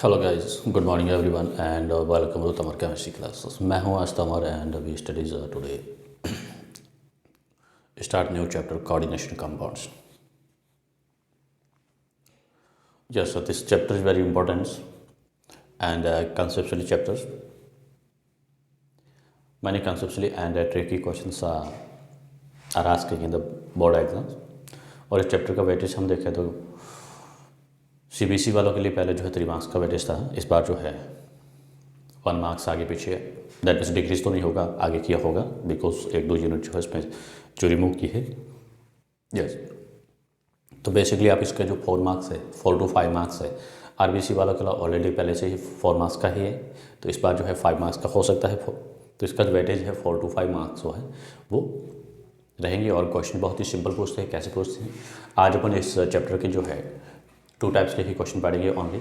Hello guys, good morning everyone and welcome to Tamar chemistry classes. मैं हूं आज Tamar and we studies today start new chapter coordination compounds. Yes, so this chapter is very important and conceptually chapters. Many conceptually and tricky questions are asked in the board exams. और इस chapter का weightage हम देखें तो CBSE वालों के लिए पहले जो है 3 मार्क्स का वेटेज था, इस बार जो है 1 मार्क्स आगे पीछे, दैट मीन्स डिक्रीज तो नहीं होगा, आगे किया होगा बिकॉज 1-2 यूनिट जो है इसमें जो रिमूव की है। यस, तो बेसिकली आप इसके जो 4 मार्क्स है, 4 to 5 मार्क्स है, आरबीसी वालों के लिए ऑलरेडी पहले से ही 4 मार्क्स का ही है, तो इस बार जो है 5 मार्क्स का हो सकता है। तो इसका जो वेटेज है 4 to 5 मार्क्स जो है वो रहेंगे। और क्वेश्चन बहुत ही सिंपल पूछते हैं। कैसे पूछते हैं? आज अपन इस चैप्टर के जो है 2 टाइप्स के ही क्वेश्चन पढ़ेंगे ओनली।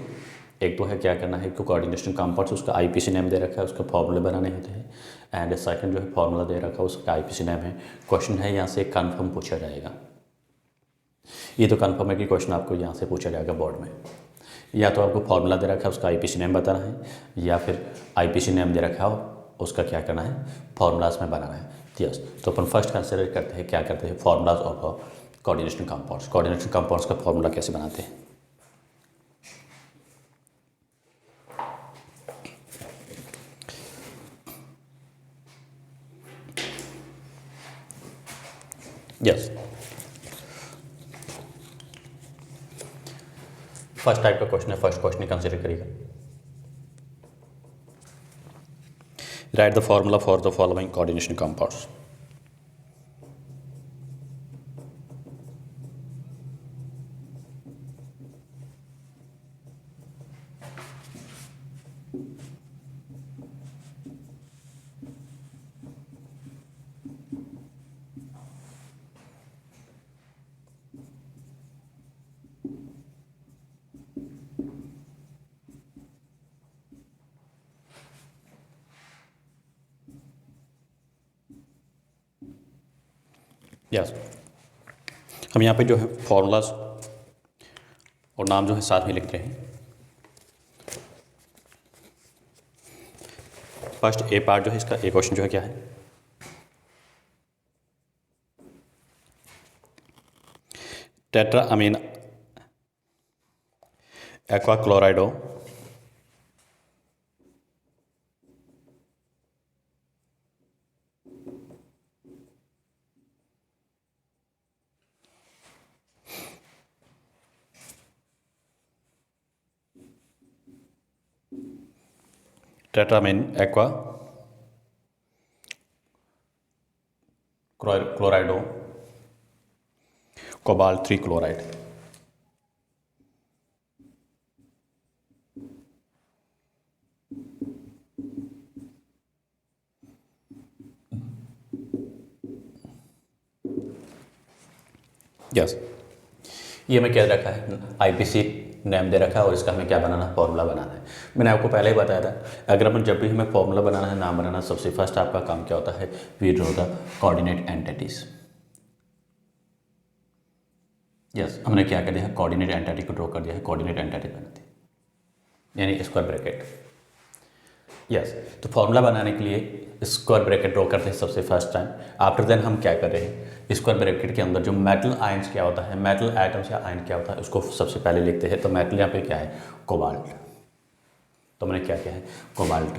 एक तो है क्या करना है कि कोऑर्डिनेशन कंपाउंड्स, उसका आईपीसी नेम दे रखा है, उसका फॉर्मूले बनाने होते हैं। एंड सेकंड जो है फॉर्मूला दे रखा है, उसका आईपीसी नेम है। क्वेश्चन है यहाँ से कन्फर्म पूछा जाएगा। ये तो कन्फर्म है कि क्वेश्चन आपको यहाँ से पूछा जाएगा बोर्ड में। या तो आपको फॉर्मूला दे रखा है, उसका आईपीसी नेम बताना है, या फिर आईपीसी नेम दे रखा है, उसका क्या करना है, फॉर्मूलाज में बनाना है। यस, तो अपन फर्स्ट कंसिडर करते हैं, क्या करते हैं, formulas of coordination compounds. Coordination compounds का फॉर्मूला कैसे बनाते हैं? यस, फर्स्ट टाइप का क्वेश्चन है, फर्स्ट क्वेश्चन कंसिडर करिएगा। Right the formula for the following coordination compounds. Yes, हम यहाँ पे जो है फॉर्मूलाज और नाम जो है साथ में लिखते हैं। फर्स्ट ए पार्ट जो है इसका, ए क्वेश्चन जो है क्या है, tetra amine aqua क्लोराइडो tetrammine aqua क्लोराइडो cobalt 3 chloride. Yes, ये हमें क्या रखा है, आईपीसी नेम दे रखा है, और इसका हमें क्या बनाना है, फॉर्मूला बनाना है। मैंने आपको पहले ही बताया था, अगर अपन जब भी हमें फॉर्मूला बनाना है, नाम बनाना, सबसे फर्स्ट आपका काम क्या होता है, we draw the coordinate entities. Yes, हमने क्या कर दिया है, कोऑर्डिनेट एंटिटी को ड्रॉ कर दिया है, कोऑर्डिनेट एंटिटी बना दी, यानी स्क्वायर ब्रैकेट। यस, तो फॉर्मूला बनाने के लिए स्क्वायर ब्रैकेट ड्रॉ करते हैं सबसे फर्स्ट टाइम। आफ्टर देन हम क्या कर रहे हैं, स्क्वायर ब्रैकेट के अंदर जो मेटल आयंस क्या होता है, मेटल एटम्स या आयन क्या होता है, उसको सबसे पहले लिखते हैं। तो मेटल यहाँ पे क्या है, कोबाल्ट। तो मैंने क्या किया है, कोबाल्ट।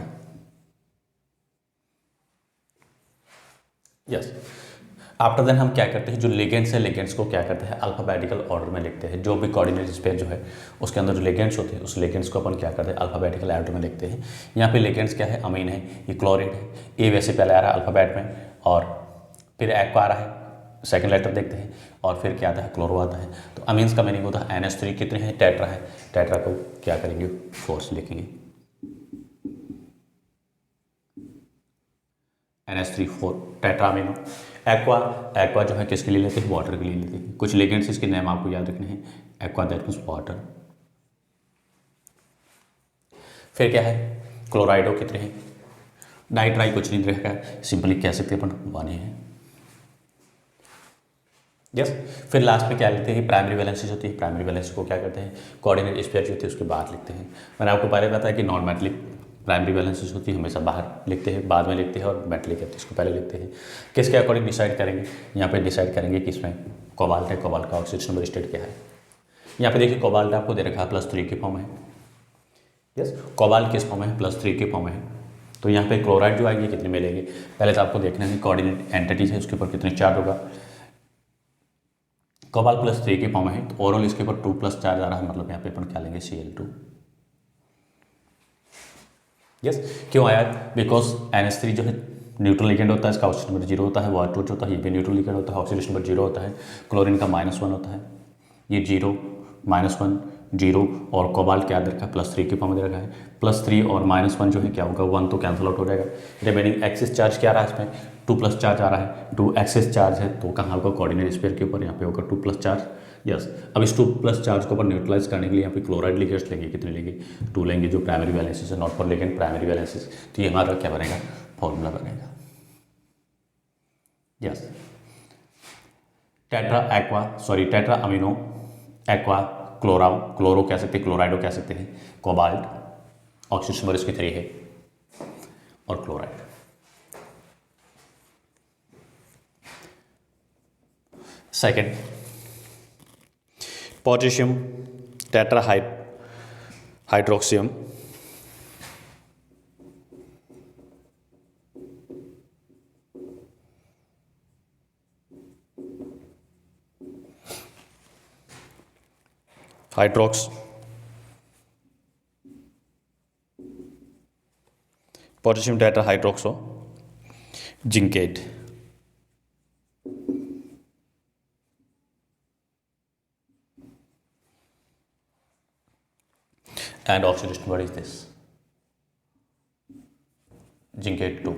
यस, आफ्टर देन हम क्या करते हैं, जो लिगेंड्स है, लिगेंड्स को क्या करते हैं, अल्फाबेटिकल ऑर्डर में लिखते हैं। जो भी कोऑर्डिनेट स्पेस जो है उसके अंदर जो लिगेंड्स होते हैं, उस लिगेंड्स को अपन क्या करते हैं, अल्फाबेटिकल ऑर्डर में लिखते हैं। यहाँ पे लिगेंड्स क्या है, अमीन है, ये क्लोरीन है, ए वैसे पहले आ रहा है अल्फाबेट में, और फिर एक्वा आ रहा है, सेकंड लेटर देखते हैं, और फिर क्या आता है, क्लोरो आता है। तो अमीन्स का मीनिंग होता है NH3 कितने हैं, टेट्रा है, टेट्रा को क्या करेंगे, 4 से लिखेंगे, NH3 4 tetra amino. Aqua, aqua जो है किसके लिए लेते हैं, वाटर के लिए लेते हैं। कुछ लिगेंड्स इसके नेम आपको याद रखने हैं, एक्वा दैट मीन्स वाटर। फिर क्या है, क्लोराइडो कितने हैं, डाई ट्राई कुछ नहीं रहेगा, सिंपली कह सकते हैं अपन 1 है। यस। फिर लास्ट में क्या लिखते हैं, प्राइमरी वैलेंसी होती है, प्राइमरी वैलेंसी को क्या करते हैं, कोऑर्डिनेट स्फीयर जो होती है उसके बाहर लिखते हैं। मैंने आपको पहले बताया कि नॉन मेटलिक प्राइमरी वैलेंसी होती है हमेशा बाहर लिखते हैं, बाद में लिखते हैं, और मेटलिक है तो इसको पहले लिखते हैं। किसके अकॉर्डिंग डिसाइड करेंगे, यहाँ पे डिसाइड करेंगे कि इसमें कोबाल्ट है, कोबाल्ट का ऑक्सीजन नंबर स्टेट क्या है। यहाँ पे देखिए कोबाल्ट आपको दे रखा है +3 के फॉर्म है। यस, कोबाल्ट किस फॉर्म में है, +3 के फॉर्म में है। तो यहाँ पे क्लोराइड जो आएंगे कितने मिलेंगे, पहले तो आपको देखना है कोऑर्डिनेट एंटिटीज है उसके ऊपर कितने चार्ज होगा। कोबाल्ट +3 के फॉर्म में है तो ओवरऑल इसके ऊपर 2+ चार्ज आ रहा है, मतलब यहाँ पे अपन क्या लेंगे Cl2। यस, क्यों आया, बिकॉज NH3 जो है न्यूट्रल लिगेंड होता है, इसका ऑक्सीजन नंबर 0 होता है, वाटर होता है, ये भी न्यूट्रल लिगेंड होता है, ऑक्सीडेशन नंबर 0 होता है। क्लोरीन का -1 होता है, ये 0 -1 0, और कोबाल्ट क्या दे रखा है, +3 के फॉर्म में दे रखा है। +3 और -1 जो है क्या होगा, 1 तो कैंसिल आउट हो जाएगा। रिमेनिंग एक्सिस चार्ज क्या आ रहा है, इसमें 2+ चार्ज आ रहा है, 2 एक्सिस चार्ज है तो कहाँ होगा, कोऑर्डिनेट स्फीयर के ऊपर, यहाँ पे होगा 2+ चार्ज। यस, अब इस 2+ चार्ज को ऊपर न्यूट्रलाइज करने के लिए यहाँ पे क्लोराइड लिगेंड्स लेंगे, कितने लेंगे, 2 लेंगे, जो प्राइमरी वैलेंसी है, not for ligand primary valency. तो ये हमारा क्या बनेगा, फॉर्मूला बनेगा। Yes, tetra amino aqua chloro कह सकते हैं, क्लोराइडो कह सकते हैं, कोबाल्ट ऑक्सीजन नंबर इसकी 3 है, और chloride. Second, potassium hydroxium potassium tetrahydroxo zincate and oxidation what is this, zincate 2,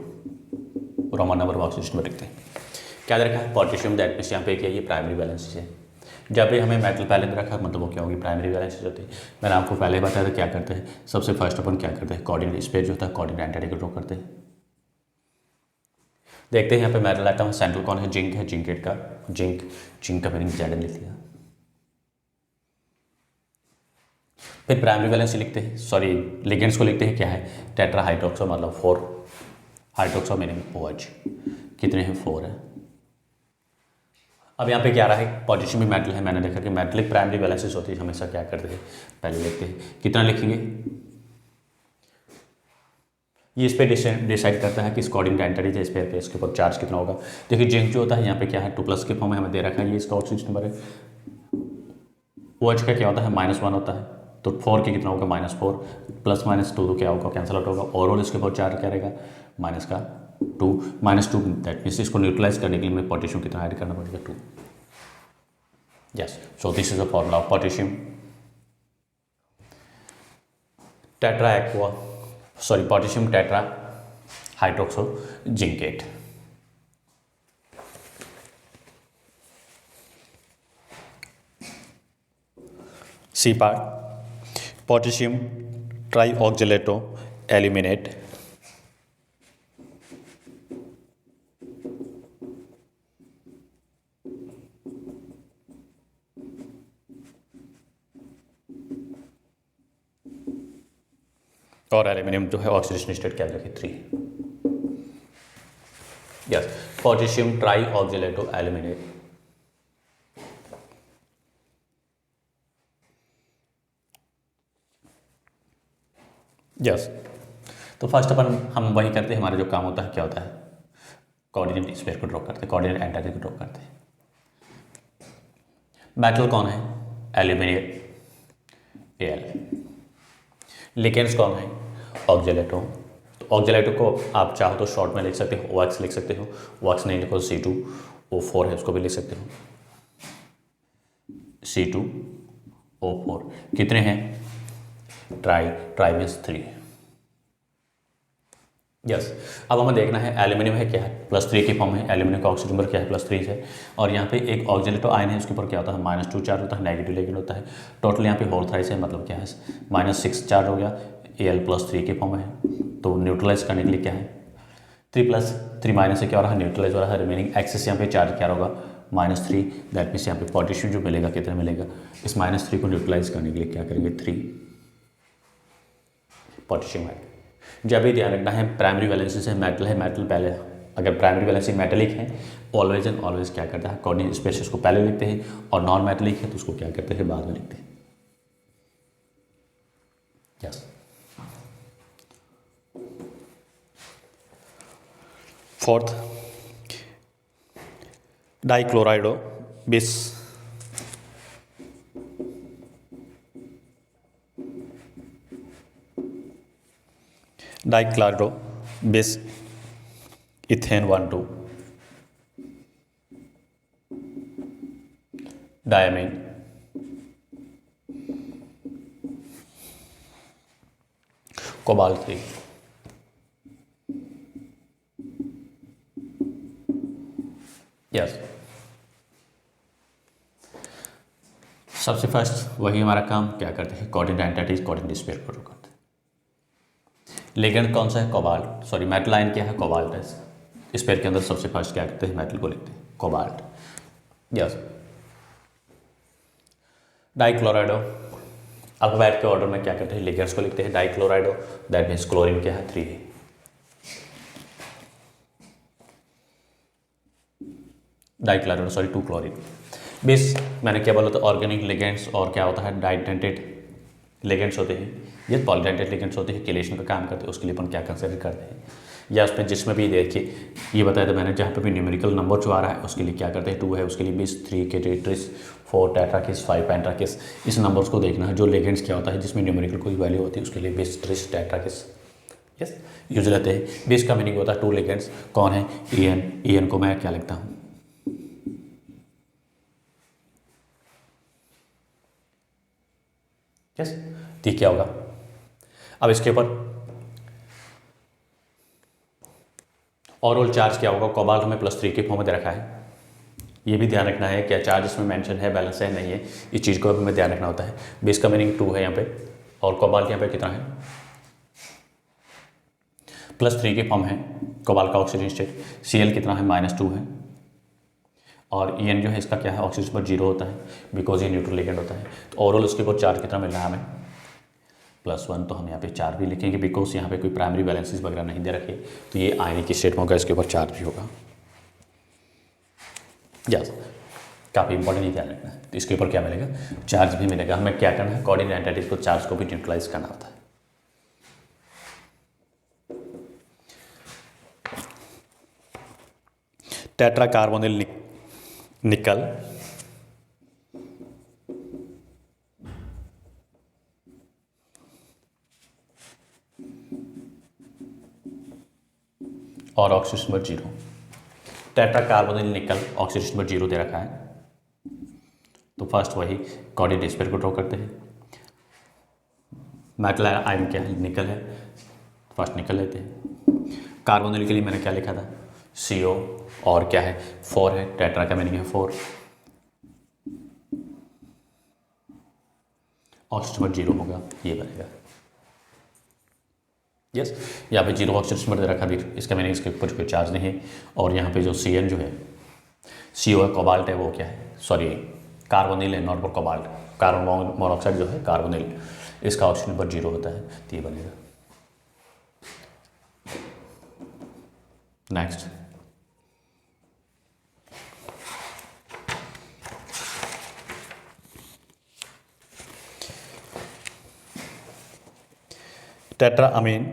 Roman number oxidation number लिखते हैं। क्या दे रखा है, पोटेशियम, दैट मीन्स यहाँ पे क्या, ये प्राइमरी वैलेंसी है। जब भी हमें मेटल पहले दे रखा है मतलब वो क्या होगी, प्राइमरी वैलेंसी होती है। मैंने आपको पहले बताया था क्या करते हैं, सबसे फर्स्ट अपन क्या करते हैं, कोऑर्डिनेट स्पेस जो होता है कोऑर्डिनेट एंटिटी को ड्रॉ करते हैं। देखते हैं यहाँ पे मेटल आइटम सेंट्रल कौन है, जिंक है, जिंकेट का जिंक का मीनिंग Zn लिख लिया। फिर प्राइमरी वैलेंसी लिखते हैं, सॉरी लिगेंड्स को लिखते हैं, क्या है, टेट्राहाइड्रोक्सो मतलब 4, हाइड्रोक्सो मीनिंग OH, कितने हैं, 4 है। अब यहाँ पे क्या रहा है, पोटेशियम भी मेटल है, मैंने देखा कि मेटलिक प्राइमरी वैलेंसीज होती है हमेशा क्या करते हैं, पहले लिखते हैं, कितना लिखेंगे, ये इस पर डिसाइड करता है कि इस कोऑर्डिनेट एंटिटी इस पे इसके ऊपर चार्ज कितना होगा। देखिए जिंक जो होता है यहाँ पे क्या है, 2+ के फॉर्म में हमें दे रखा है, ये इसका ऑक्सीजन नंबर है। OH का क्या होता है, -1 होता है, तो 4 के कितना होगा, -4, +- 2 तो क्या होगा, कैंसिल आउट होगा, ओवरऑल इसके ऊपर चार्ज क्या रहेगा, -2 दैट मीन्स इसको न्यूट्रलाइज करने के लिए हमें पोटेशियम कितना ऐड करना पड़ेगा, 2। Yes, so this is the formula of potassium potassium tetra hydroxo zincate. C part, potassium trioxalato aluminate और एल्यूमिनियम जो है ऑक्सीडेशन स्टेट क्या रखी, 3। Yes, potassium trioxalato aluminate. Yes, तो फर्स्ट अपन हम वही करते हैं, हमारा जो काम होता है क्या होता है, कोऑर्डिनेट स्पेस को ड्रॉ करते हैं, कोऑर्डिनेट एंटिटी को ड्रॉ करते हैं। मेटल कौन है, एल्यूमिनियम Al। लिगेंड्स कौन है, ऑक्जेलेटो। तो ऑक्जेलेटो को आप चाहो तो शॉर्ट में लिख सकते हो, OX लिख सकते हो, OX नहीं लिखो C2O4 है, उसको भी लिख सकते हो, C2O4। कितने हैं, ट्राई मीन्स 3। यस, अब हमें देखना है एल्यूमिनियम है क्या है, +3 की फॉर्म है, एल्यूमिनियम का ऑक्सीजन नंबर क्या है, +3 है, और यहाँ पे एक ऑक्जेलेटो आयन है, उसके ऊपर क्या होता है, -2 चार्ज होता है, नेगेटिव लिगेंड होता है। टोटल यहाँ पे होल थ्राइस है, मतलब क्या है, -6 चार्ज हो गया, Al +3 के फॉर्म में है, तो न्यूट्रलाइज करने के लिए क्या है, 3 + 3 - से क्या हो रहा है, न्यूट्रलाइज हो रहा है। रिमेनिंग एक्सिस यहाँ पे चार्ज क्या होगा, -3, दैट मीन्स यहाँ पे पोटेशियम जो मिलेगा कितना मिलेगा, इस -3 को न्यूट्रलाइज करने के लिए क्या करेंगे, 3 पोटेशियम आएगा। जब भी ध्यान रखना है प्राइमरी वैलेंसी से मेटल है, मेटल पहले, अगर प्राइमरी वैलेंसी मेटेलिक है ऑलवेज एंड ऑलवेज क्या करता है, कोऑर्डिनेट स्पेसिस को पहले लिखते हैं, और नॉन मेटेलिक है तो उसको क्या करते हैं, बाद में लिखते हैं। यस। फोर्थ, डाइक्लोराइडो बिस, डाइक्लोराइडो बिस इथेन 1,2, डायमीन, कोबाल्ट 3, यस। सबसे फर्स्ट वही हमारा काम क्या करते हैं, कोऑर्डिनेट एंटिटीज कोऑर्डिनेट स्पेयर को ड्रॉ करते हैं। लिगेंड कौन सा है, कोबाल्ट, सॉरी मेटल आयन क्या है, कोबाल्ट है। स्पेयर के अंदर सबसे फर्स्ट क्या करते हैं, मेटल को लिखते हैं, कोबाल्ट, यस। डाइक्लोराइडो अल्फाबेट के ऑर्डर में क्या करते हैं, लिगेंड्स को लिखते हैं, डाइक्लोराइडो दैट मीन्स क्लोरीन क्या है, 3 है। डाइक्लोराइडो सॉरी 2 क्लोरीन। बेस मैंने क्या बोला था, ऑर्गेनिक लिगेंड्स और क्या होता है, डाइडेंटेड लिगेंड्स होते हैं, ये पॉलीडेंटेड लिगेंड्स होते हैं, केलेशन का काम करते हैं, उसके लिए अपन क्या कंसिडर करते हैं, या उसमें जिसमें भी देखिए ये बताया था मैंने, जहाँ पे भी न्यूमेरिकल नंबर जो आ रहा है उसके लिए क्या करते हैं, 2 है उसके लिए 20, 3 केटेट्रिस, 4 टेट्राकिस, 5 पेंट्राकिस, इस नंबर्स को देखना है। जो लिगेंड्स क्या होता है जिसमें न्यूमेरिकल कोई वैल्यू होती है उसके लिए 20, 30, टेट्राकिस, यस यूज लेते हैं। 20 का मीनिंग होता है 2 लिगेंड्स, कौन है, EN को मैं क्या लिखता हूँ, यस, ठीक क्या होगा। अब इसके ऊपर ओवरऑल चार्ज क्या होगा, कोबाल्ट हमें +3 के फॉर्म में दे रखा है, ये भी ध्यान रखना है क्या चार्ज इसमें मेंशन है, बैलेंस है, नहीं है, इस चीज़ को हमें ध्यान रखना होता है। बेस का मीनिंग 2 है यहाँ पे, और कोबाल्ट यहाँ पे कितना है, +3 के फॉर्म है, कोबाल्ट का ऑक्सीजन स्टेट, Cl कितना है, -2 है, और En जो है इसका क्या है, ऑक्सीजन पर 0 होता है बिकॉज ये न्यूट्रल लिगेंड होता है। तो ओवरऑल उसके ऊपर चार्ज कितना मिल रहा है हमें, +1, तो हम यहाँ पे 4 भी लिखेंगे बिकॉज यहाँ पे कोई प्राइमरी बैलेंसेस वगैरह नहीं दे रखे, तो ये आयनिक स्टेट में होगा, इसके ऊपर चार्ज भी होगा, यस। काफ़ी इंपॉर्टेंट ध्यान रखना है। तो इसके ऊपर क्या मिलेगा, चार्ज भी मिलेगा। हमें क्या करना है, कोऑर्डिनेट एंटिटीज को चार्ज को भी न्यूट्रलाइज करना होता है। टेट्रा कार्बोनिल निकल, और ऑक्सीजन नंबर 0, टेट्रा कार्बोनिल निकल ऑक्सीजन नंबर 0 दे रखा है, तो फर्स्ट वही कोऑर्डिनेट स्पेयर को ड्रॉ करते हैं। मेटल आयन क्या है, निकल है, फर्स्ट निकल लेते हैं। कार्बोनिल के लिए मैंने क्या लिखा था, CO, और क्या है 4 है, टेट्रा का मीनिंग है 4, ऑक्सीजन नंबर 0 होगा, ये बनेगा, यस। यहाँ पे 0 ऑक्सीजन नंबर दे रखा भी, इसका मीनिंग इसके ऊपर कोई चार्ज नहीं है। और यहाँ पे जो CN जो है, CO है, कोबाल्ट है, वो क्या है, सॉरी कार्बोनिल है, not for cobalt, carbon monoxide जो है कार्बोनिल, इसका ऑक्सीजन नंबर 0 होता है, तो ये बनेगा। Next, tetra amine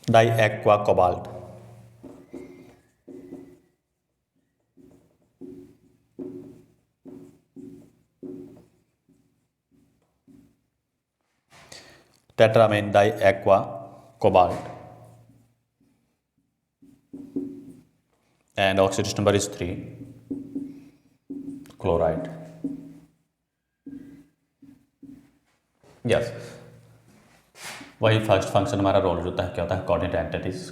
di aqua cobalt, tetrammine di aqua cobalt, and oxidation number is 3, chloride, yes. वही फर्स्ट फंक्शन हमारा रोल होता है, क्या होता है, कोऑर्डिनेट एंटिटीज।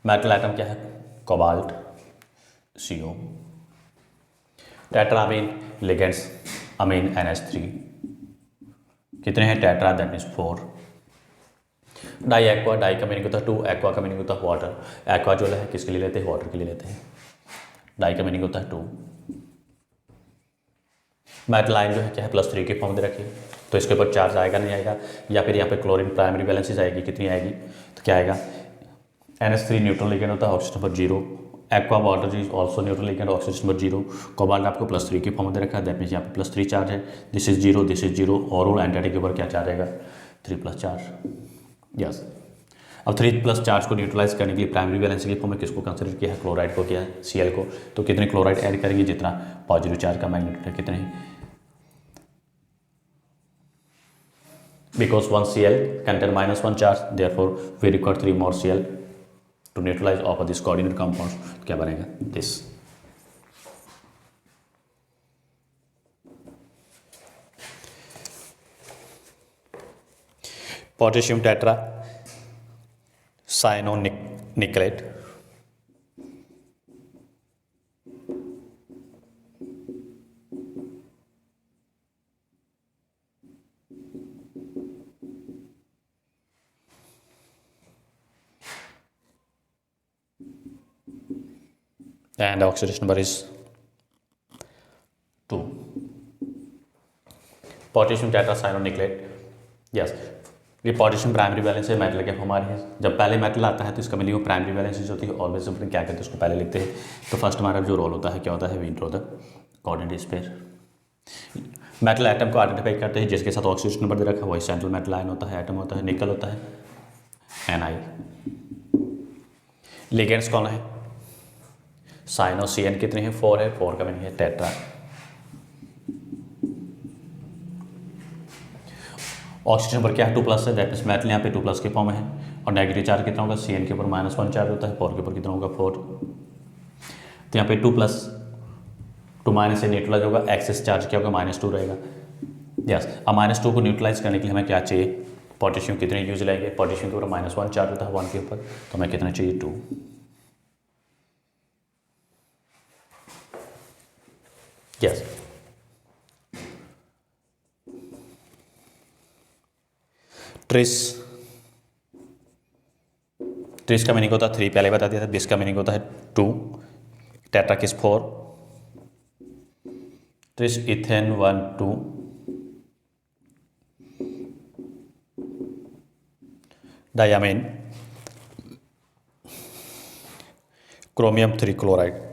मेटल आइटम क्या है, cobalt, CO, tetrammine ligands amine NH3, कितने हैं tetra, that means 4, di aqua, di का मीनिंग होता है 2, एक्वा का मीनिंग होता है वाटर। एक्वा जो है किसके लिए लेते हैं, वाटर के लिए लेते हैं। डाई का मीनिंग होता है 2। मेटल आयन जो है क्या है, +3 की फॉर्म दे रखी है, तो इसके ऊपर चार्ज आएगा नहीं आएगा, या फिर यहाँ पे क्लोरीन प्राइमरी बैलेंसेज आएगी, कितनी आएगी, तो क्या आएगा, NH3 न्यूट्रल लिगेंड होता है, oxygen number 0। Aqua water is also neutral ligand, oxygen number 0। Cobalt आपको +3 की फॉर्म दे रखा है, दैट मीन्स यहाँ पे +3 चार्ज है। दिस इज 0, दिस इज 0, और एंटाइटी के ऊपर क्या चार्ज आएगा, 3+ चार्ज। यस, अब 3+ चार्ज को न्यूट्रलाइज करने के लिए प्राइमरी बैलेंस के फॉर्म में किसको कंसिडर किया है, क्लोराइड को किया है, Cl को। तो कितने क्लोराइड ऐड करेंगे, जितना पॉजिटिव चार्ज का मैग्नीट्यूड है, कितने, because 1 Cl contain -1 charge, therefore we require 3 more Cl to neutralize all of these coordinate compounds। तो क्या बनेगा, this। Potassium tetra cyanonickelate, and oxidation number is 2। Potassium tetracyanonickelate, yes, ये potassium primary balance है, metal के हमारे हैं। जब पहले मेटल आता है तो इसका मीनिंग प्राइमरी बैलेंस होती है, ऑलवेज अपन क्या करते हैं, उसको पहले लिखते हैं। तो फर्स्ट हमारा जो रोल होता है क्या होता है, we draw the coordinate sphere. Metal atom को आइडेंटिफाई करते हैं जिसके साथ ऑक्सीजन नंबर दे रखा है, वही सेंट्रल मेटल आयन होता है, एटम होता है, निकल होता है, Ni। लिगेंड्स कौन है, साइनो Cn कितने हैं, 4 है, 4 का मीनिंग है टेट्रा। ऑक्सीजन नंबर क्या है, 2+ है, दैट मीन्स मेटल यहाँ पे 2+ के फॉर्म में है, और नेगेटिव चार्ज कितना होगा, Cn के ऊपर -1 चार्ज होता है, 4 के ऊपर कितना होगा, 4। तो यहाँ पे 2+ टू माइनस से न्यूट्रलाइज होगा, एक्सेस चार्ज क्या होगा, -2 रहेगा। यस, अब -2 को न्यूट्रलाइज करने के लिए हमें क्या चाहिए, पोटेशियम कितने यूज लाएंगे, पोटेशियम के ऊपर -1 चार्ज होता है, 1 के ऊपर, तो हमें कितना चाहिए, 2। यस, ट्रिस, ट्रिस का मीनिंग होता है 3, पहले बता दिया था। बिस का मीनिंग होता है 2, टेट्रा किस 4, tris ethane 1 2, diamine chromium 3 chloride.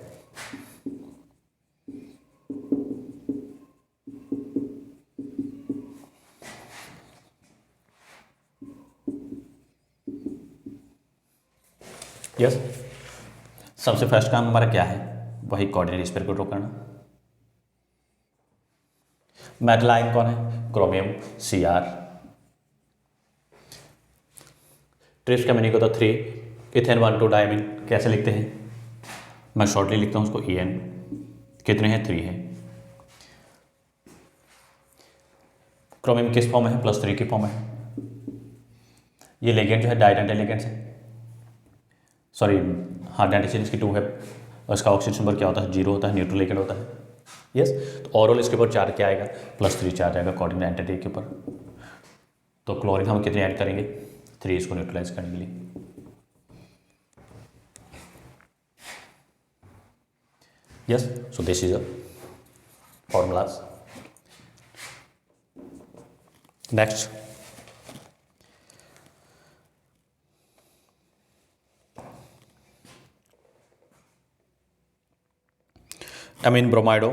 Yes, सबसे फर्स्ट काम हमारा क्या है, वही कोऑर्डिनेट स्पेयर को ड्रॉ करना। मेटल आयन कौन है, क्रोमियम Cr। ट्रिप्स का मीनिंग होता है 3, इथेन 1 2 डायमीन कैसे लिखते हैं, मैं शॉर्टली लिखता हूँ उसको En। कितने हैं, 3 हैं। क्रोमियम किस फॉर्म में है, +3 की फॉर्म में है। ये लिगेंड जो है डाइडेंटल लिगेंड है, सॉरी हाँ, डेंटिशन इसकी 2 है, और इसका ऑक्सीजन नंबर क्या होता है, 0 होता है, न्यूट्रल लिगेंड होता है। यस, तो ओवरऑल इसके ऊपर चार्ज क्या आएगा, +3 चार्ज आएगा कोऑर्डिनेट एंटिटी के ऊपर। तो क्लोरीन हम कितने ऐड करेंगे, 3, इसको न्यूट्रलाइज करने के लिए। Yes, so this is a formulas. Next, amine bromido,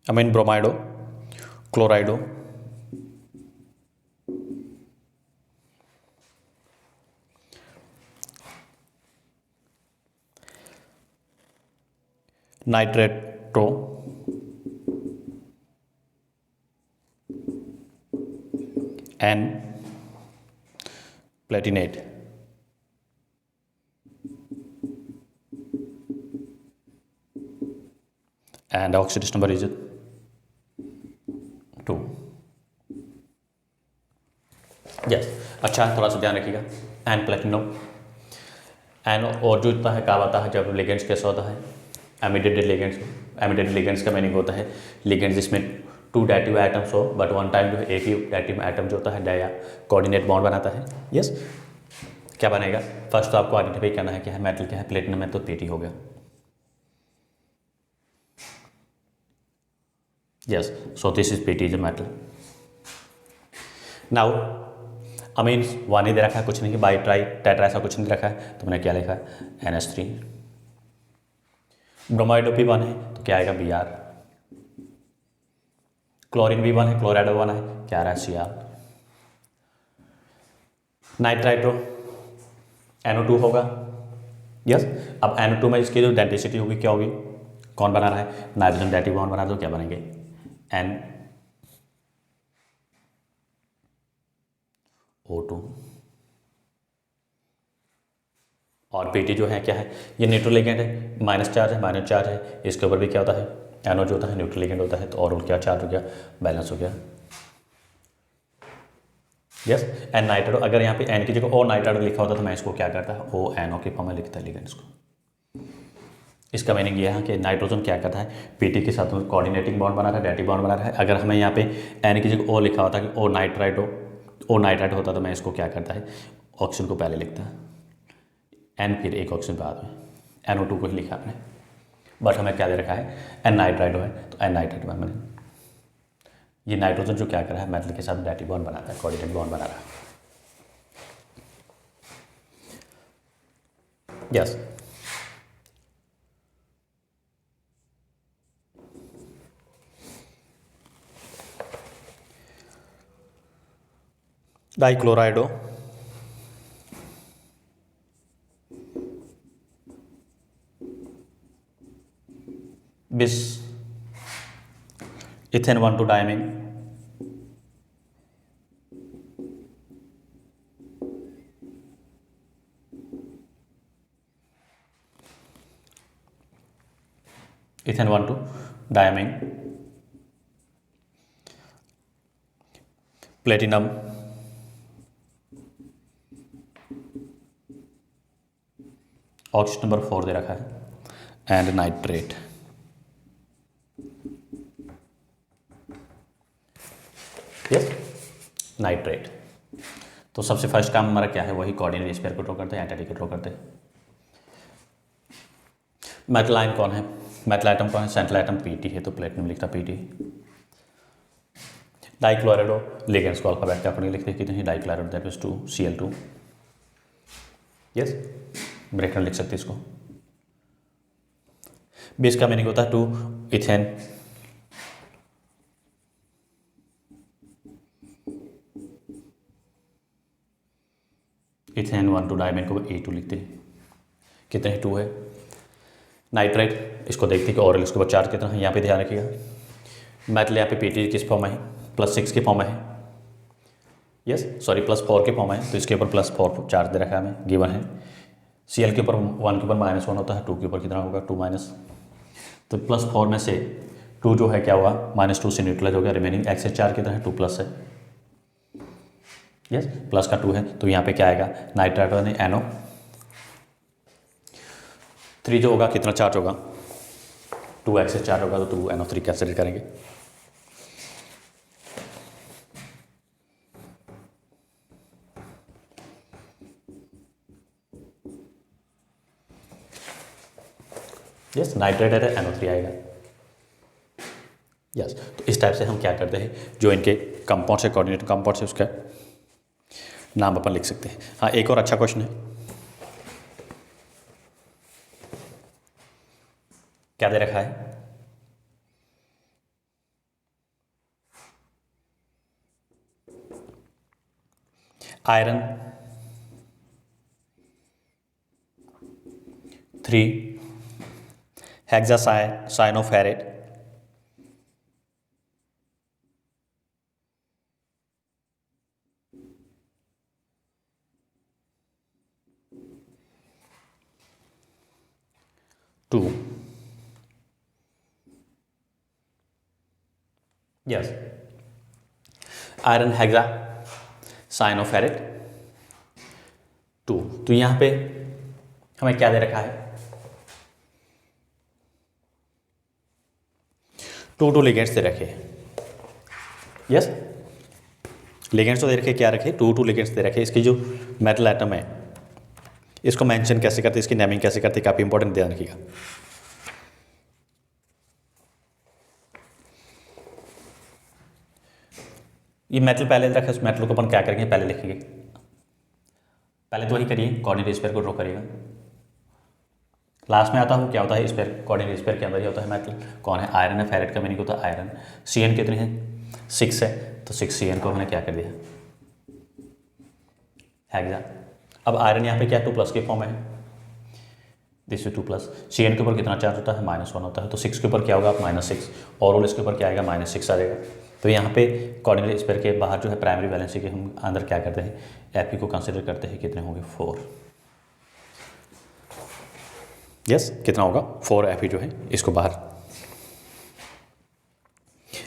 amine bromido, chlorido, nitrato, and platinate. And oxidation number is 2। Yes, अच्छा थोड़ा सा ध्यान रखिएगा, एंड प्लेटिनम। एन और जो होता है क्या होता है जब लिगेंड्स कैसा होता है एमिडेटेड लिगेंड्स। एमिडेटेड लिगेंड्स का मीनिंग होता है लिगेंड्स जिसमें 2 डायटिव एटम्स हो बट वन टाइम जो है एक ही डायटिव एटम जो होता है डाया कोऑर्डिनेट बॉन्ड बनाता है। यस क्या बनेगा फर्स्ट तो आपको आइडेंटिफाई करना है क्या है मेटल क्या है प्लेटिनम है तो पीटी हो गया। Yes so this is PT is a metal. Now amines one ही दे रखा है कुछ नहीं बाई ट्राई टेट्रा ऐसा कुछ नहीं रखा है तो मैंने क्या लिखा है NH3। ब्रोमाइड भी वन है तो क्या आएगा Br। क्लोरीन भी वन है क्लोराइड वन है क्या आ रहा है Cr। नाइट्राइट्रो NO2 होगा। यस अब NO2 में इसकी जो डेंसिटी होगी क्या होगी कौन बना रहा है नाइट्रोजन डायटिव बॉन्ड बना दो क्या बनेंगे NO2 और पीटी जो है क्या है ये न्यूट्रल लिगेंड है माइनस चार्ज है इसके ऊपर भी क्या होता है एनो जो होता है न्यूट्रल लिगेंड होता है तो और क्या चार्ज हो गया बैलेंस हो गया। यस एन नाइट्राइड अगर यहाँ पे एन की जगह ओ नाइट्राइड लिखा होता तो मैं इसको क्या करता है ओ एनओ के फॉर्म में लिखता है लिगेंड्स को। इसका मीनिंग ये है कि नाइट्रोजन क्या करता है पीटी के साथ कोऑर्डिनेटिंग बॉन्ड बना रहा है डायटिव बॉन्ड बना रहा है। अगर हमें यहाँ पे एन की जगह ओ लिखा होता कि ओ नाइट्राइड होता तो मैं इसको क्या करता है ऑक्सीजन को पहले लिखता है एन फिर एक ऑक्सीजन बाद में NO2 को ही लिखा आपने बट हमें क्या दे रखा है एन नाइट्राइड है तो एन नाइट्राइड में मैंने ये नाइट्रोजन जो क्या कर रहा है मेटल के साथ डायटिव बॉन्ड बनाता है कोऑर्डिनेट बॉन्ड बना रहा है। यस डाइक्लोराइडो बिस ethane 1,2 diamine ethane 1,2 diamine platinum oxygen number 4 दे रखा है एंड नाइट्रेट। यस नाइट्रेट तो सबसे फर्स्ट काम हमारा क्या है वही कोऑर्डिनेट स्फीयर को ड्रॉ करते हैं एंटिटी को ड्रॉ करते हैं। मेटल आयन कौन है मेटल आइटम कौन है सेंट्रल आइटम पीटी है तो प्लेटिनम लिखता पीटी। डाइक्लोराइडो लिगेंड्स को अल्फाबेट के अकॉर्डिंग लिखते हैं कितने dichlorido that is 2 Cl2। Yes break लिख सकते इसको। बेस का मीनिंग होता है 2 इथेन इथेन 1,2 डायमीन को A2 लिखते हैं कितने 2 है। नाइट्राइट इसको देखते हैं कि और इसके बाद चार्ज कितना है यहाँ पे ध्यान रखिएगा मेटल यहाँ पे पीटी किस फॉर्म में है +6 के फॉर्म में है। यस सॉरी +4 के फॉर्म में है तो इसके ऊपर +4 चार्ज दे रखा है हमें गिवन है। Cl के ऊपर 1 के ऊपर -1 होता है 2 के ऊपर कितना होगा 2 माइनस तो +4 में से 2 जो है क्या हुआ -2 से न्यूट्रलाइज हो गया रिमेनिंग एक्सेस चार्ज कितना है 2 प्लस है। यस प्लस का 2 है तो यहाँ पे क्या आएगा नाइट्राइट यानी NO3 जो होगा कितना चार्ज होगा 2 एक्सेस चार्ज होगा तो 2 NO3 कैसे करेंगे। यस नाइट्रेट है NO3 आएगा। यस तो इस टाइप से हम क्या करते हैं जो इनके कंपाउंड से कोऑर्डिनेट कंपाउंड से उसका नाम अपन लिख सकते हैं। हाँ एक और अच्छा क्वेश्चन है क्या दे रखा है iron 3 hexacyanoferrate 2 yes iron hexacyanoferrate 2 तो यहाँ पे हमें क्या दे रखा है, 2 लिगेंड्स दे रखे हैं। यस, लिगेंड्स तो दे रखे, क्या रखे, 2 लिगेंड्स दे रखे। इसकी जो मेटल एटम है इसको मेंशन कैसे करते, इसकी नेमिंग कैसे करते, काफ़ी इंपॉर्टेंट ध्यान रखिएगा। ये मेटल पहले रखा है, उस मेटल को अपन क्या करेंगे, पहले लिखेंगे, पहले तो वही करिए, कोऑर्डिनेट स्फीयर को ड्रॉ करिएगा। लास्ट में आता हूँ क्या होता है, स्फीयर, कोऑर्डिनेट स्फीयर के अंदर ही होता है मेटल। कौन है, आयरन है, फेरेट का मीनिंग होता है आयरन। Cn कितने हैं, 6 है, तो 6 Cn को हमने क्या कर दिया, हेक्सा। अब आयरन यहाँ पे क्या 2+ के फॉर्म है, दिस इज 2+। Cn के ऊपर कितना चार्ज होता है, -1 होता है, तो 6 के ऊपर क्या होगा, -6, और इसके ऊपर क्या आएगा, -6 आ जाएगा। तो यहाँ पे कोऑर्डिनेट स्फीयर के बाहर जो है प्राइमरी वैलेंसी के हम अंदर क्या करते हैं, Fe को कंसिडर करते हैं, कितने होंगे, 4। यस, कितना होगा, 4 Fe जो है इसको बाहर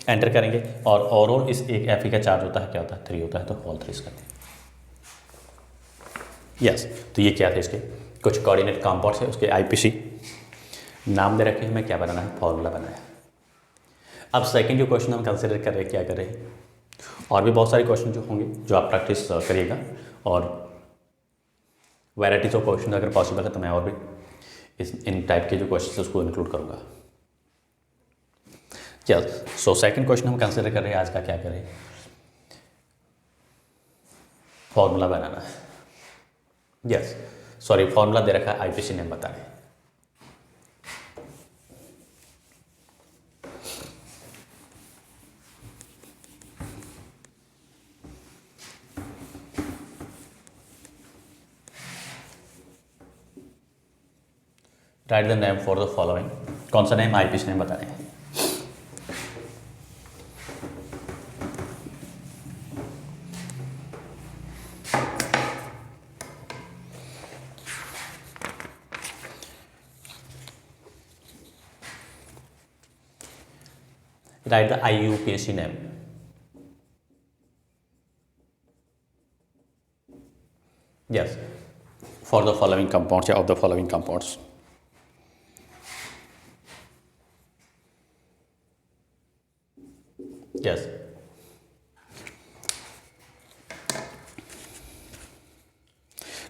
एंटर करेंगे। और ओवरऑल इस एक Fe का चार्ज होता है, क्या होता है, 3 होता है, तो होल 3 करते हैं। यस, तो ये क्या थे, इसके कुछ कोऑर्डिनेट कंपाउंड्स है, उसके IPC नाम दे रखे हैं, हमें क्या बनाना है, फॉर्मूला बनाया। अब सेकंड जो क्वेश्चन हम कंसिडर कर रहे हैं, क्या कर रहे हैं, और भी बहुत सारे क्वेश्चन जो होंगे जो आप प्रैक्टिस करिएगा, और वैराइटीज ऑफ क्वेश्चन अगर पॉसिबल है तो मैं और भी इन टाइप के जो क्वेश्चन है उसको इंक्लूड करूँगा। यस, सो सेकंड क्वेश्चन हम कंसिडर कर रहे हैं आज का, क्या करें, फॉर्मूला बनाना है। यस, सॉरी, फॉर्मूला दे रखा है, IPC नेम बता रहे हैं। Right the name for the following, कौन सा नेम, IPC नेम बता रहे हैं। Write the IUPAC name. Yes, for the following compounds, of the following compounds. Yes.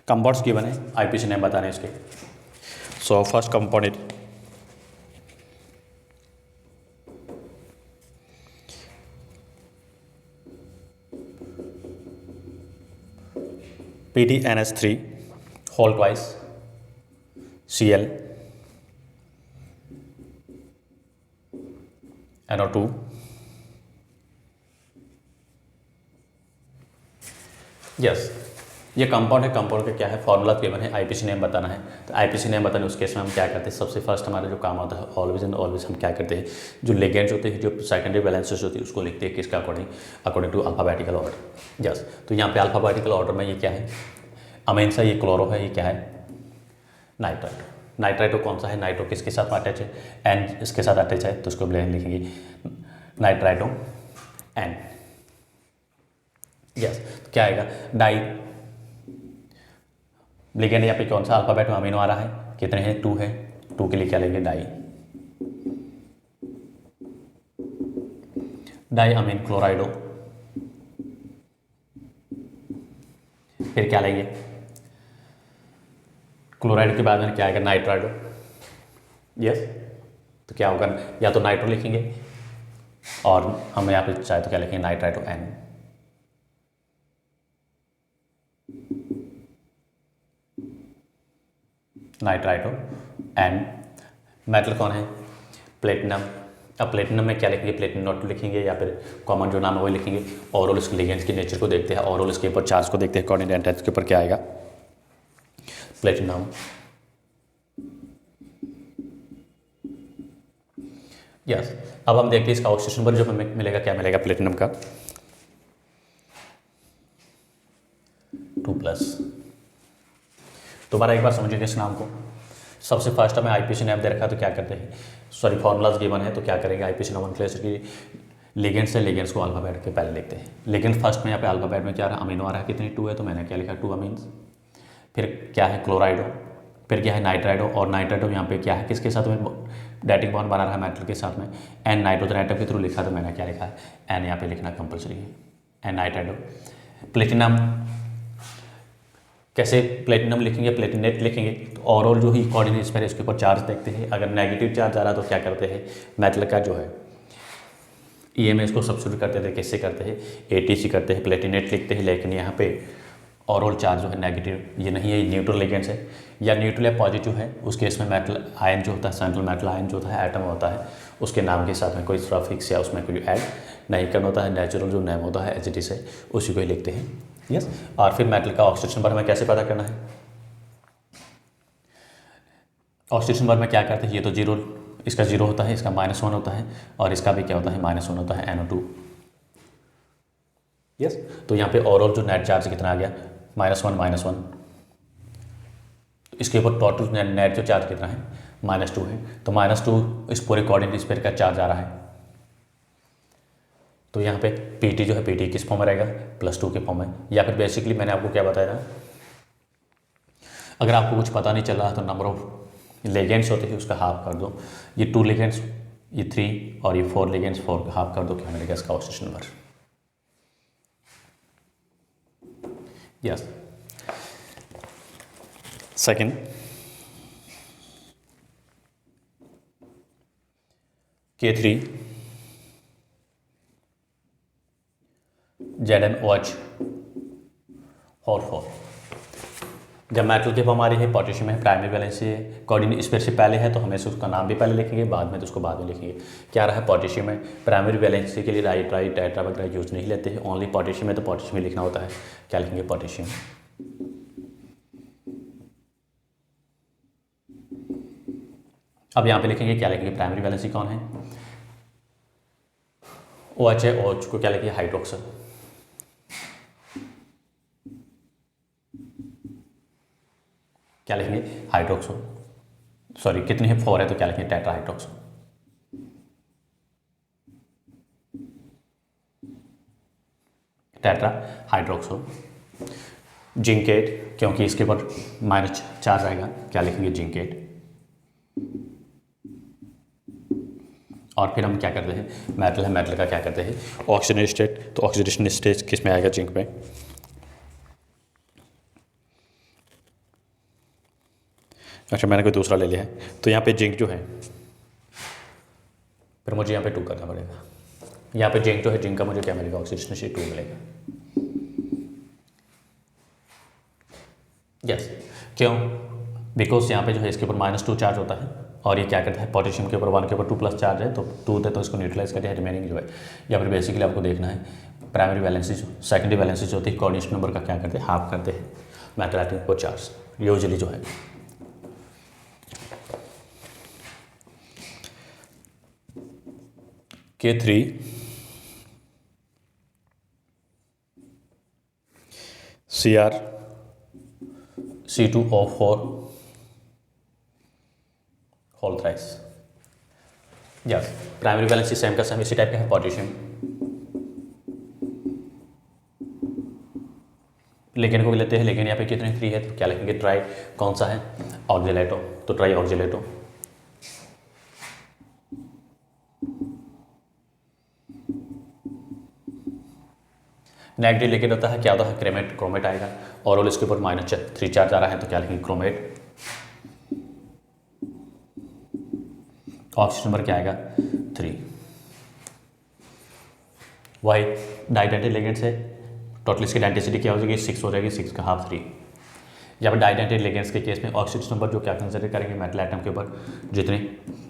Compounds given है, IPC नेम बताने हैं इसके। So first compound is PDNS3 whole twice Cl NO2 yes, ये compound है। Compound का क्या है, फॉर्मूला केवल है, IPC नेम बताना है। तो IPC नेम बताने उस केस में हम क्या करते हैं, सबसे फर्स्ट हमारा जो काम होता है, ऑलवेज एंड ऑलवेज हम क्या करते हैं, जो लिगेंड्स होते हैं, जो सेकेंडरी बैलेंसेस होती है, उसको लिखते हैं किसका, according to alphabetical order. Yes, तो यहाँ पे अल्फाबेटिकल ऑर्डर में ये क्या है, अमीन सा, ये क्लोरो है, ये क्या है, नाइट्राइटो। नाइट्राइटो कौन सा है, नाइट्रो किसके साथ अटैच है, एन इसके साथ अटैच है, तो उसको लिखेंगे नाइट्राइटो एन। यस, तो क्या आएगा, डाई, लिगेंड यहाँ पे कौन सा अल्फाबेट में अमीनो आ रहा है, कितने हैं, 2 है, 2 के लिए क्या लेंगे, डाई, डाई अमीन क्लोराइडो। फिर क्या लेंगे, क्लोराइड के बाद में क्या आएगा, नाइट्राइडो। यस, तो क्या होगा, या तो नाइट्रो लिखेंगे, और हम यहाँ पे चाहे तो क्या लिखेंगे, नाइट्राइडो एन। नाइट्राइटो एंड मेटल कौन है, प्लेटिनम। अब प्लेटिनम में क्या लिखेंगे, प्लेटिनम नॉट लिखेंगे, या फिर कॉमन जो नाम है वो लिखेंगे। ओवरऑल इसके लिगेंड्स की नेचर को देखते हैं, ओवरऑल इसके ऊपर चार्ज को देखते हैं, कोऑर्डिनेट एटम्स के ऊपर क्या आएगा, प्लेटिनम। यस, अब हम देखते हैं इसका ऑक्सीजन नंबर जो हमें मिलेगा, क्या मिलेगा, प्लेटिनम का 2+। दोबारा एक बार समझिए इस नाम को। सबसे फर्स्ट हमें IPC नेम दे रखा है, तो क्या करते हैं, सॉरी फॉर्मूलाज गिवन है, तो क्या करेंगे, IPC नोमेनक्लेचर की लिगेंड्स है, लिगेंड्स को अल्फाबेट के पहले लिखते हैं। लिगेंड फर्स्ट में यहाँ पे अल्फाबेट में क्या आ रहा है, अमीनो आ रहा है, कितनी 2 है, तो मैंने क्या लिखा, 2 अमीन्स। फिर क्या है, क्लोराइडो, फिर क्या है नाइट्राइडो, और नाइट्राइडो यहाँ पे क्या है, किसके साथ में डाइटिंग बॉन्ड बना रहा है मेटल के साथ में, एन नाइट्रोजन एटम के थ्रू लिखा, तो मैंने क्या लिखा है, एन यहाँ पे लिखना कंपलसरी है, एन नाइट्राइडो। प्लेटिनम, कैसे प्लेटिनम लिखेंगे, प्लेटिनेट लिखेंगे, तो ओवरऑल जो ही कोऑर्डिनेट स्पेयर है उसके ऊपर चार्ज देखते हैं, अगर नेगेटिव चार्ज आ रहा तो क्या करते हैं, मेटल का जो है EMS को सब्स्टिट्यूट करते थे, किससे करते हैं, ATC करते हैं, प्लेटिनेट लिखते हैं, लेकिन यहाँ पे ओवरऑल चार्ज जो है नेगेटिव, ये नहीं है, ये न्यूट्रल एलिमेंट्स है, या न्यूट्रल या पॉजिटिव है, उस केस में मेटल आयन जो होता है, सेंट्रल मेटल आयन जो होता है, एटम होता है, उसके नाम के साथ में कोई सफिक्स या उसमें कोई ऐड नहीं करना होता है, नेचुरल जो नेम होता है एज इट इज है उसी को ही लिखते हैं। यस, और फिर मेटल का ऑक्सीडेशन नंबर हमें कैसे पता करना है, ऑक्सीडेशन नंबर में क्या करते हैं, ये तो जीरो, इसका जीरो होता है, इसका -1 होता है, और इसका भी क्या होता है, -1 होता है, NO2। यस, तो यहाँ पे ओवरऑल जो नेट चार्ज कितना आ गया, -1 इसके ऊपर टोटल नेट जो चार्ज कितना है, -2 है, तो -2 इस पूरे कोऑर्डिनेट स्फीयर का चार्ज आ रहा है, तो यहाँ पे PT जो है, PT किस फॉर्म में रहेगा, +2 के फॉर्म में, या फिर बेसिकली मैंने आपको क्या बताया था, अगर आपको कुछ पता नहीं चल रहा तो नंबर ऑफ लेगेंड्स होते हैं उसका हाफ कर दो, ये 2 लेगेंड्स, ये 3 और ये 4 लेगेंड्स, 4 का हाफ कर दो, क्या मिलेगा इसका oxidation number. Yes, second, K3 ZnOH और 4, जब मेटल की फॉर्म आ रही है, पोटेशियम है, प्राइमरी वैलेंसी है, कोऑर्डिनेट स्पेयर से पहले है तो हमें उसका नाम भी पहले लिखेंगे, बाद में तो उसको बाद में लिखेंगे। क्या रहा है, पोटेशियम है, प्राइमरी वैलेंसी के लिए राइट टेट्रा वगैरह यूज नहीं लेते हैं, ओनली पोटेशियम है तो पोटेशियम ही लिखना होता है, क्या लिखेंगे, पोटेशियम। अब यहाँ पे लिखेंगे, क्या लिखेंगे, प्राइमरी वैलेंसी कौन है, OH है, OH को क्या लिखेंगे, हाइड्रोक्सल, क्या लिखेंगे, हाइड्रोक्सो, सॉरी कितनी है, 4 है, तो क्या लिखेंगे, tetra hydroxo. Tetra hydroxo. Zincate, क्योंकि इसके ऊपर माइनस चार्ज आएगा, क्या लिखेंगे, जिंकेट। और फिर हम क्या करते हैं, मेटल है, मेटल का क्या करते हैं, ऑक्सीजन स्टेट, तो ऑक्सीडेशन स्टेट किस में आएगा, जिंक में। अच्छा, मैंने कोई दूसरा ले लिया है, तो यहाँ पे जिंक जो है, फिर मुझे यहाँ पे 2 करना पड़ेगा, यहाँ पे जिंक जो है, जिंक का मुझे क्या मिलेगा, ऑक्सीडेशन स्टेट 2 मिलेगा। यस, क्यों, बिकॉज यहाँ पे जो है इसके ऊपर -2 चार्ज होता है, और ये क्या करता है, पोटेशियम के ऊपर 1 के ऊपर 2+ चार्ज है, तो 2 थे तो इसको न्यूट्रलाइज करते हैं, रिमेनिंग जो है, या फिर बेसिकली आपको देखना है प्राइमरी वैलेंसी जो, सेकेंडरी वैलेंसी जो होती है, कोऑर्डिनेशन नंबर का क्या करते हैं, हाफ करते हैं मेटल एटम को चार्ज, यूजुअली जो है। K3 CrC2O4 whole thrice. Yes, primary valency same का सेम इसी टाइप का है, पोटेशियम, लेकिन को भी लेते हैं, लेकिन यहाँ पे कितने 3 है, तो क्या लिखेंगे, ट्राई कौन सा है, ऑक्जेलेटो, तो ट्राई ऑक्जेलेटो। नेगेटिव लेकिन होता है, क्या होता है, क्रोमेट, क्रोमेट आएगा, और इसके ऊपर -3 चार्ज आ रहा है, तो क्या लिखेंगे, क्रोमेट। ऑक्सीजन नंबर क्या आएगा, 3। वही डाइडेंटिटी लिगेंड्स है, टोटल इसकी डेंसिटी क्या हो जाएगी, 6 हो जाएगी, 6 का हाफ 3। या फिर डाइडेंटिटी लिगेंड्स के केस में ऑक्सीजन नंबर जो क्या कंसिडर करेंगे, मेटल एटम के ऊपर जितने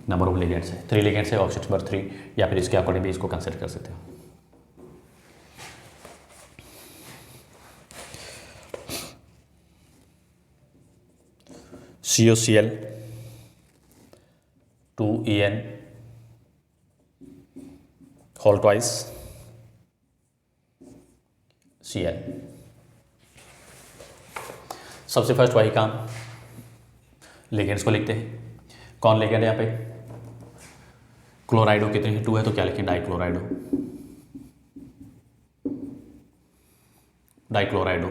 नंबर ऑफ लिगेंड्स है, 3 लिगेंड्स है, ऑक्सीजन नंबर 3, या फिर इसके अकॉर्डिंग भी इसको कंसिडर कर सकते हो। COCl 2En whole twice Cl। सबसे फर्स्ट वही काम, लिगेंड्स को लिखते हैं, कौन लिगेंड है यहाँ पे, क्लोराइडो कितनी है, 2 है, तो क्या लिखें, डाइक्लोराइडो, डाइक्लोराइडो।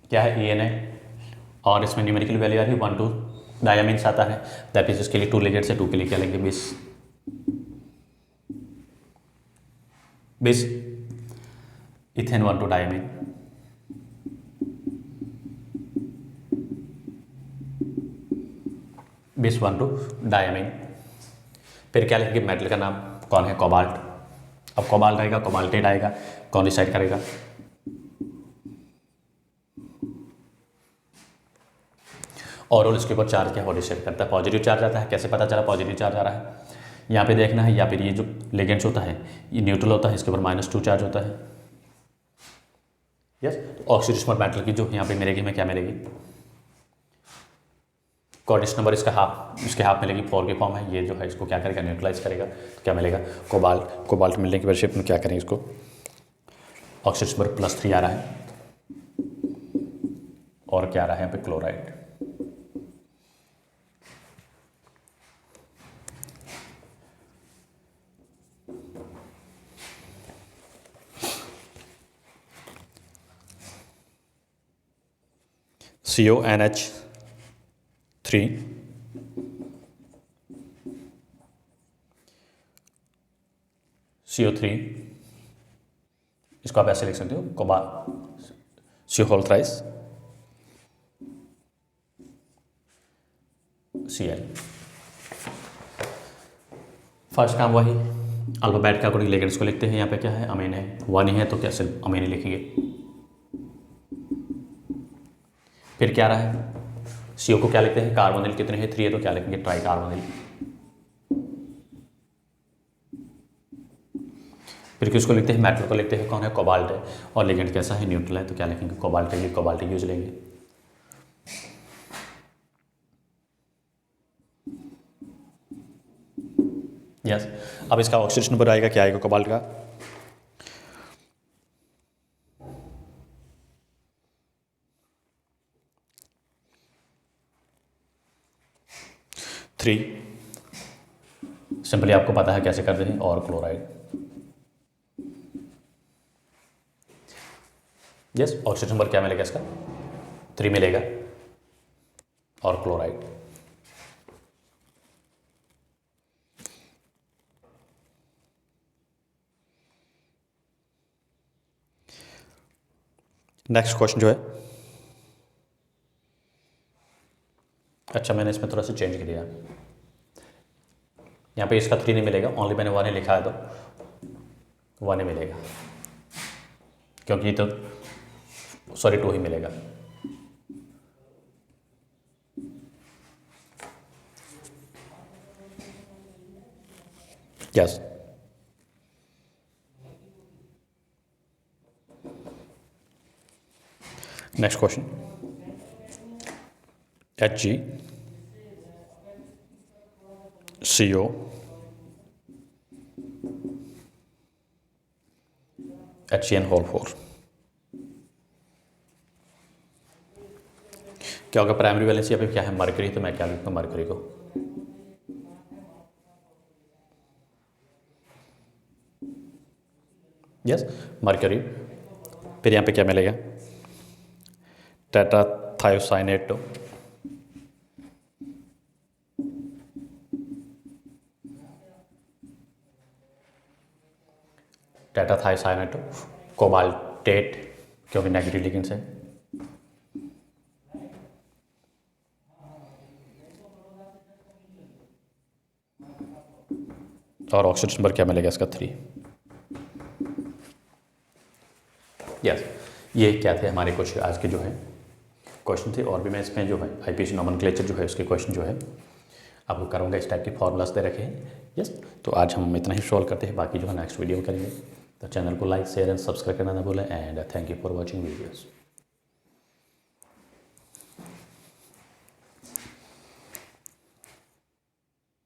क्या है, En है, और इसमें न्यूमेरिकल वैल्यू आ रही है 1 2 डायमीन्स आता है, दैट इज इसके लिए 2 लिगेंड्स है, 2 के लिए क्या लेंगे 20 इथेन 1 2 डायमीन, बेस 1 2 डायमीन। फिर क्या लिखेंगे, मेटल का नाम कौन है, कोबाल्ट। अब कोबाल्ट आएगा, कोबाल्टेट आएगा, कौन डिसाइड करेगा, और इसके ऊपर चार्ज क्या डिसाइड करता है, पॉजिटिव चार्ज आता है। कैसे पता चला पॉजिटिव चार्ज आ रहा है, यहाँ पे देखना है, या फिर ये जो लिगेंड्स होता है ये न्यूट्रल होता है, इसके ऊपर -2 चार्ज होता है। यस, तो ऑक्सीडेशन पर मेटल की जो यहाँ पे मिलेगी, हमें क्या मिलेगी, कोऑर्डिनेशन नंबर इसका हाफ, इसके हाफ मिलेगी, 4 की फॉर्म है। ये जो है इसको क्या करेगा, न्यूट्रलाइज करेगा, तो क्या मिलेगा, कोबाल्ट मिलने की वजह से अपन क्या करेंगे, इसको ऑक्सीडेशन नंबर +3 आ रहा है, और क्या आ रहा है यहाँ पे, क्लोराइड। CONH3 CO3, इसको आप ऐसे लिख सकते हो, CO थ्राइस Cl। फर्स्ट काम वही, अल्फाबेट के अकॉर्डिंग लिगेंड्स को लिखते हैं। यहाँ पे क्या है, अमीन है, 1 ही है तो क्या सिर्फ अमीन ही लिखेंगे। फिर क्या रहा है, CO को क्या लिखते हैं, कार्बोनिल कितने हैं, 3 है तो क्या लिखेंगे, ट्राई कार्बोनिल। फिर किसको लिखते हैं, मेटल को लिखते हैं, कौन है, कोबाल्ट है, और लिगेंड कैसा है, न्यूट्रल है, तो क्या लिखेंगे, कोबाल्ट के लिए कोबाल्ट यूज लेंगे। यस, अब इसका ऑक्सीडेशन नंबर आएगा, क्या आएगा कोबाल्ट का, सिंपली आपको पता है कैसे करते हैं, और क्लोराइड। यस, ऑक्सीजन नंबर क्या मिलेगा इसका, 3 मिलेगा, और क्लोराइड। नेक्स्ट क्वेश्चन जो है, अच्छा मैंने इसमें थोड़ा सा चेंज किया, यहाँ पे इसका 3 नहीं मिलेगा, ओनली मैंने 1 ही लिखा है तो 1 ही मिलेगा, क्योंकि तो 2 ही मिलेगा। Yes, next question, Hg CO HCN4 क्या होगा, प्राइमरी वैलेंसी यहाँ पे क्या है, मरकरी, तो मैं क्या लिखूँ, मरकरी को यस मरकरी। फिर यहाँ पे क्या मिलेगा, टेट्राथायोसाइनेट, टेट्राथायोसाइनेट कोबाल्टेट, क्योंकि नेगेटिव लिगेंड्स है। और ऑक्सीडेशन नंबर क्या मिलेगा इसका, 3। यस, ये क्या थे हमारे कुछ आज के जो है क्वेश्चन थे, और भी मैं इसमें जो है आईपीसी नॉमेनक्लेचर जो है उसके क्वेश्चन जो है आपको करूँगा, इस टाइप के फॉर्मूलाज दे रखे हैं। यस, तो आज हम इतना ही सॉल्व करते हैं, बाकी जो है नेक्स्ट वीडियो में करेंगे। तो चैनल को लाइक शेयर एंड सब्सक्राइब करना ना भूलें, and thank you for watching videos.